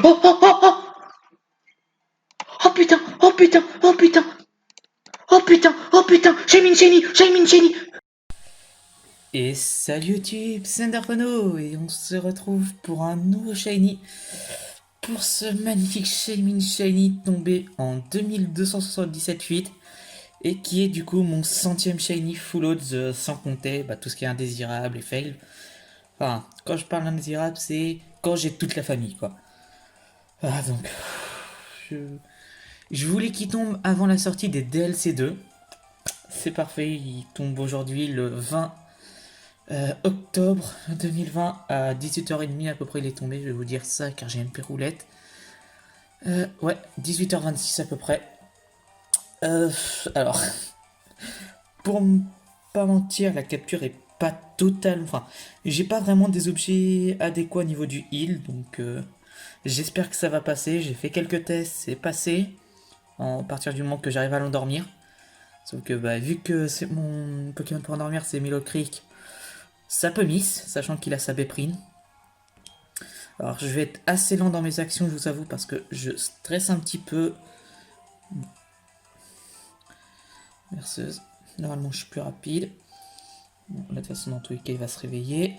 Oh, oh, oh, oh. Oh putain, oh putain, oh putain, oh putain, oh putain, j'ai mis une chenille. Et salut YouTube, c'est Underphono et on se retrouve pour un nouveau Shiny. Pour ce magnifique Shiny tombé en 2277 et qui est du coup mon centième Shiny Full Odds sans compter tout ce qui est indésirable et fail. Enfin, quand je parle d'indésirable, c'est quand j'ai toute la famille quoi. Ah donc, je, je voulais qu'il tombe avant la sortie des DLC 2. C'est parfait, il tombe aujourd'hui le 20 octobre 2020 à 18h30 à peu près il est tombé, je vais vous dire ça car j'ai une roulette. Ouais, 18h26 à peu près. Euh, alors, pour pas mentir, la capture est pas totale. Enfin, j'ai pas vraiment des objets adéquats au niveau du heal, donc j'espère que ça va passer. J'ai fait quelques tests, c'est passé. À partir du moment que j'arrive à l'endormir. Sauf que vu que c'est mon Pokémon pour endormir, c'est Milo Creek, ça peut miss, sachant qu'il a sa béprine. Alors je vais être assez lent dans mes actions, je vous avoue, parce que je stresse un petit peu. Berceuse. Normalement je suis plus rapide. Bon, de toute façon dans tous les cas il va se réveiller.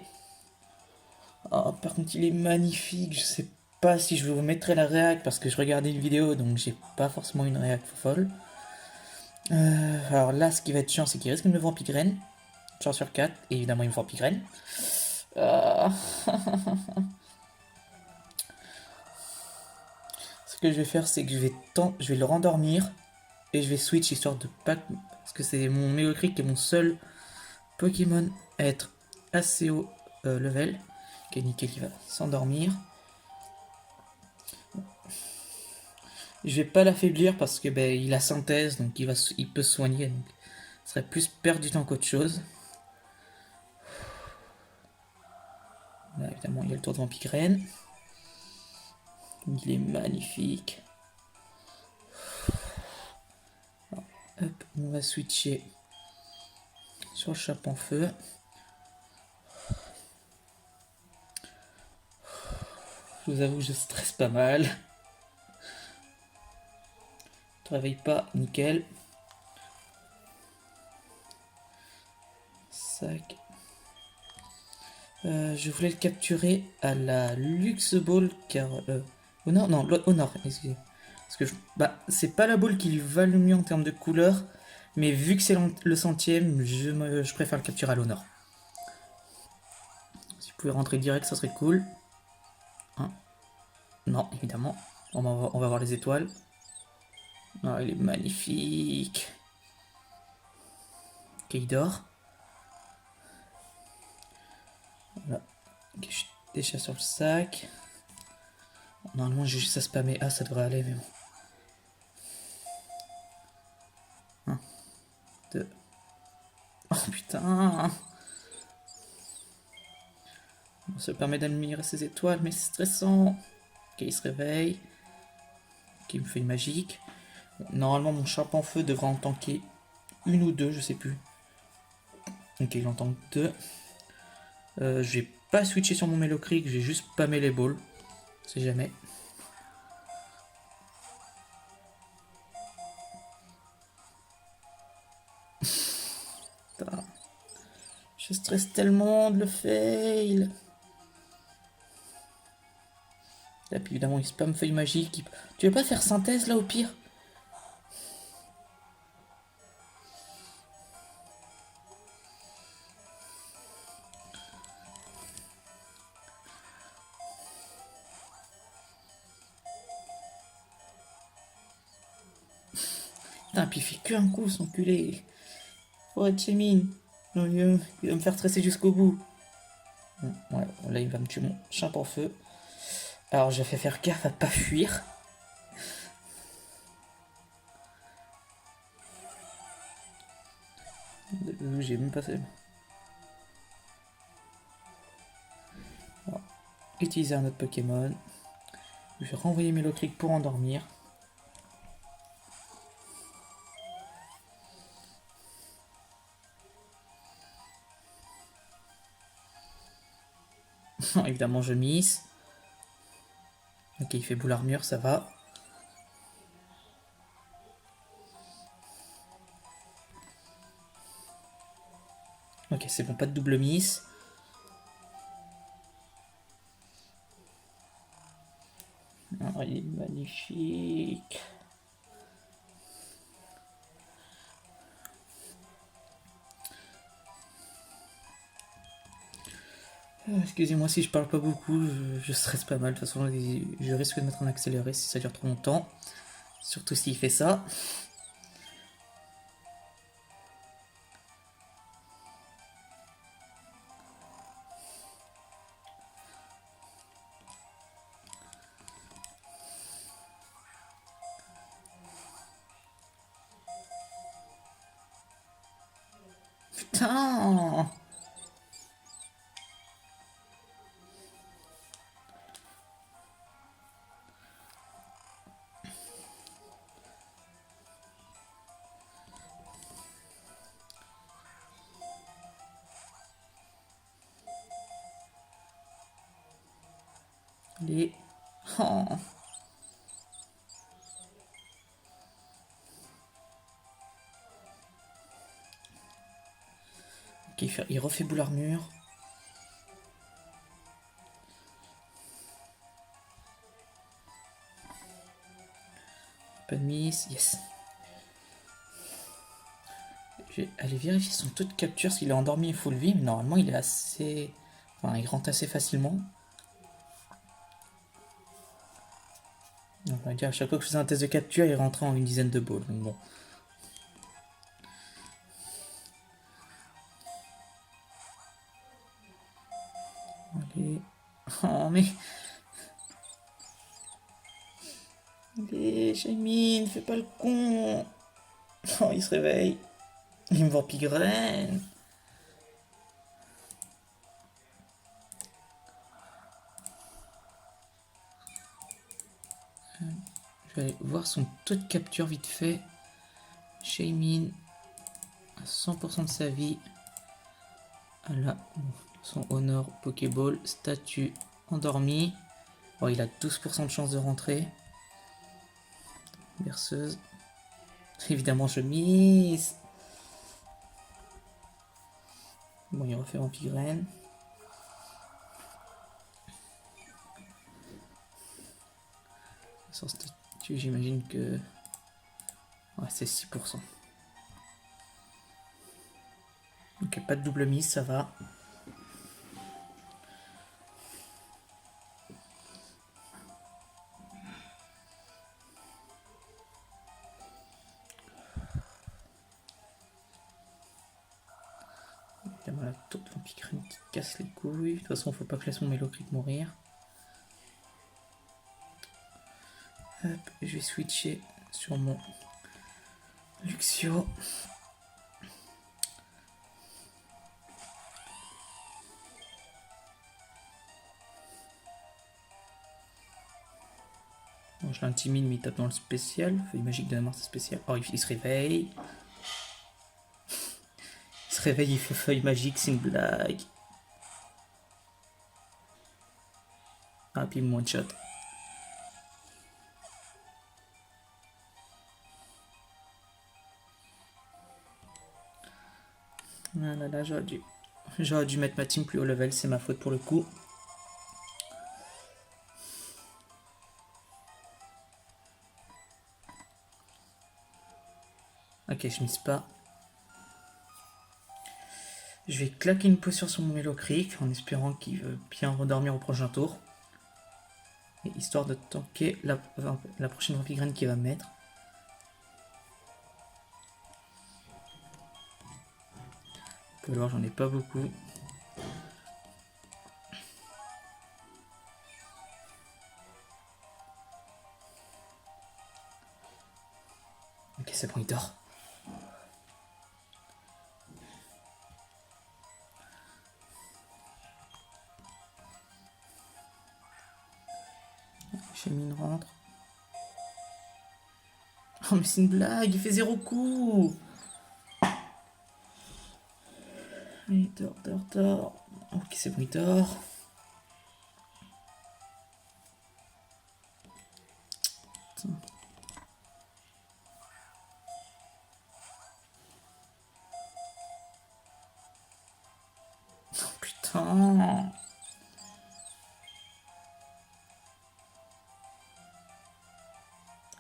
Oh, par contre il est magnifique, je sais pas si je vous mettrai la réac parce que je regardais une vidéo donc j'ai pas forcément une réac folle. Alors là ce qui va être chiant c'est qu'il risque de me vampigraine. Chance sur 4, et évidemment il me vampigraine. Euh... Ce que je vais faire c'est que je vais le rendormir et je vais switch histoire de pas... Parce que c'est mon Mélocric qui est mon seul Pokémon à être assez haut level. Ok, nickel, il va s'endormir. Je vais pas l'affaiblir parce que il a synthèse, donc il peut se soigner. Donc, ce serait plus perdre du temps qu'autre chose. Là, évidemment, il y a le tour de Vampigraine. Il est magnifique. Alors, hop, on va switcher sur le chapeau en feu. Je vous avoue, je stresse pas mal. Ne réveille pas, nickel. Sac. Je voulais le capturer à la Luxe Ball car... oh non, non, au nord, excusez. Parce que c'est pas la ball qui lui va le mieux en termes de couleur, mais vu que c'est le centième, je préfère le capturer à l'honneur. Si vous pouvez rentrer direct, ça serait cool. Hein, non, évidemment. On va voir les étoiles. Ah, il est magnifique. Ok, il dort. Voilà. Ok, je suis déjà sur le sac. Normalement, j'ai juste à spammer. Ah, ça devrait aller, mais bon. 1, 2. Oh putain! Ça permet d'admirer ses étoiles, mais c'est stressant. Ok, il se réveille. Ok, il me fait une magique. Bon, normalement, mon chape en feu devrait en tanker une ou deux, je sais plus. Ok, il en tank deux. Je vais pas switcher sur mon Mélocric, je vais juste spammer les balls. On sait jamais. Putain. Je stresse tellement de le fail. Et puis évidemment, il spam feuille magique. Tu veux pas faire synthèse là au pire? Putain, puis il fait que un coup, son culé. Faut être chez mine. Il va me faire stresser jusqu'au bout. Ouais, là il va me tuer mon champ en feu. Alors j'ai fait faire gaffe à pas fuir. J'ai même pas fait. Alors, utiliser un autre Pokémon. Je vais renvoyer Mélocric pour endormir. Évidemment je miss. Ok, il fait boule armure, ça va. Ok, c'est bon, pas de double miss. Oh, il est magnifique. Excusez-moi si je parle pas beaucoup, je stresse pas mal. De toute façon, je risque de mettre en accéléré si ça dure trop longtemps. Surtout s'il fait ça. Putain! Allez. Oh. Ok, il refait boule armure. Pas de miss, yes. Je vais aller vérifier son taux de capture, s'il est endormi et full vie, mais normalement il est assez... Enfin, il rentre assez facilement. Donc, on va dire, à chaque fois que je faisais un test de capture, il rentrait en une dizaine de balles, donc bon. Allez... Oh, mais... Allez, Jaimine, fais pas le con. Oh, il se réveille. Il me vampigraine. Je vais aller voir son taux de capture vite fait. Jaimine, à 100% de sa vie. Là, son honor Pokéball, statut endormi. Bon, il a 12% de chance de rentrer. Berceuse. Évidemment, je mise. Bon, il refait vampigraine. Son statut, j'imagine que... Ouais, c'est 6%. Ok, pas de double mise, ça va. Évidemment, la tour de vampigraine qui casse les couilles. De toute façon, faut pas que je laisse mon Mélocrit mourir. Hop, je vais switcher sur mon Luxio. Bon, je l'intimide, mais il tape dans le spécial. Feuille magique de la mort, c'est spécial. Oh, il se réveille. Il se réveille, il fait feuille magique, c'est une blague. Ah, puis il me one-shot. Ah là là, j'aurais dû mettre ma team plus haut level, c'est ma faute pour le coup. Ok, je mise pas. Je vais claquer une potion sur mon Mélocric en espérant qu'il veut bien redormir au prochain tour. Et histoire de tanker la prochaine vampigraine qu'il va mettre. Vous pouvez voir, j'en ai pas beaucoup. Ok, c'est bon, il dort. Chemine rentre. Oh, mais c'est une blague, il fait 0 coup. Allez, dort. Ok, c'est bon, il dort.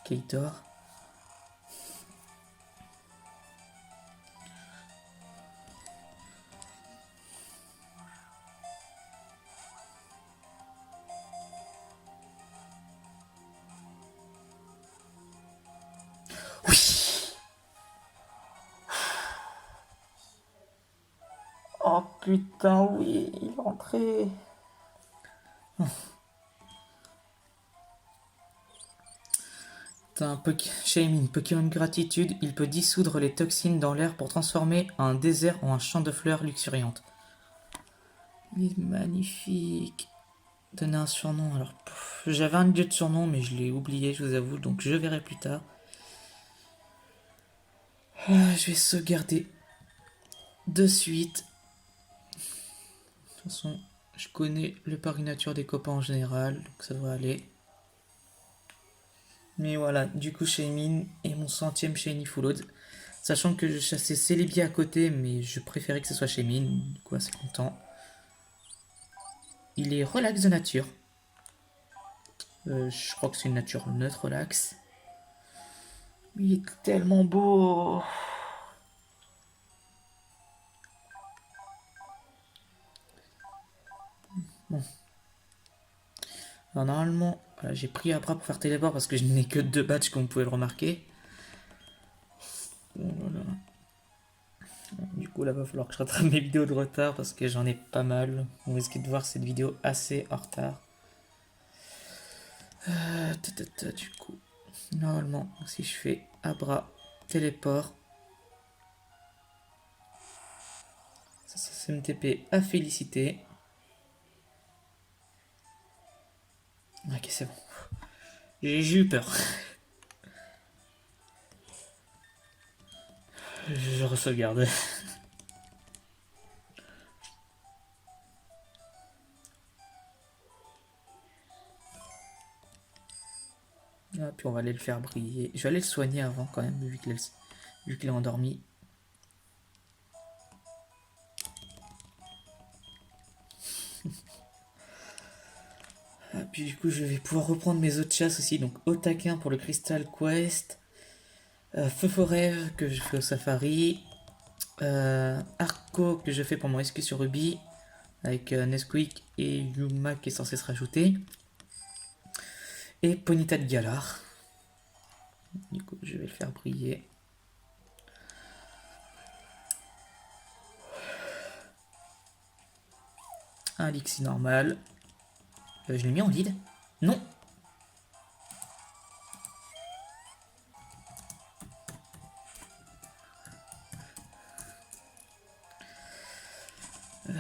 Gator. Oui. Oh putain, oui, il est rentré. T'as un Shaymin, Pokémon Gratitude, il peut dissoudre les toxines dans l'air pour transformer un désert en un champ de fleurs luxuriantes. Il est magnifique. Donner un surnom, alors j'avais un lieu de surnom mais je l'ai oublié, je vous avoue, donc je verrai plus tard. Je vais sauvegarder de suite. De toute façon, je connais le pari nature des copains en général, donc ça devrait aller. Mais voilà, du coup Shaymin est mon centième Shiny Full. Sachant que je chassais Celebi à côté, mais je préférais que ce soit Shaymin, du coup assez content. Il est relax de nature. Je crois que c'est une nature neutre relax. Il est tellement beau. Bon. Alors normalement, voilà, j'ai pris Abra pour faire téléport parce que je n'ai que 2 badges comme vous pouvez le remarquer. Voilà. Du coup là va falloir que je rattrape mes vidéos de retard parce que j'en ai pas mal. On risque de voir cette vidéo assez en retard. Du coup, normalement, si je fais Abra, téléport, ça c'est MTP à féliciter. Ok, c'est bon. J'ai eu peur. Je re-sauvegarde. Ah, puis on va aller le faire briller. Je vais aller le soigner avant quand même, vu qu'il est endormi. Ah, puis du coup je vais pouvoir reprendre mes autres chasses aussi. Donc Otaquin pour le Crystal Quest. Feu Forêt que je fais au Safari. Arco que je fais pour mon rescue sur Ruby. Avec Nesquik et Yuma qui est censé se rajouter. Et Ponyta de Galar. Du coup je vais le faire briller. Un Lixi normal. Je l'ai mis en lead. Non. Hop.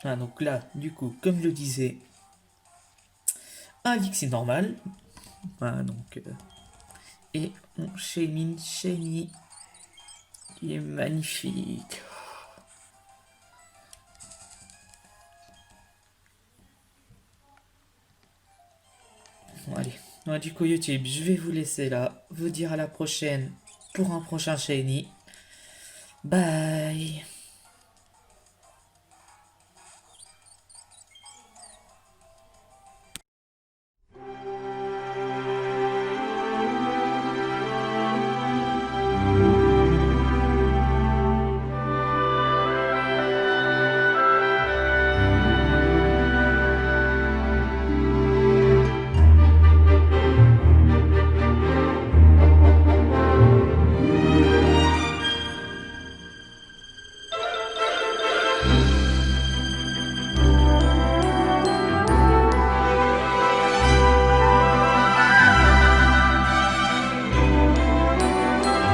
Ah, donc là, du coup, comme je le disais, un Lixi normal. Voilà, donc. Et mon Shaymin Shiny qui est magnifique. Bon, allez. Ouais, du coup, YouTube, je vais vous laisser là. Vous dire à la prochaine pour un prochain Shiny. Bye.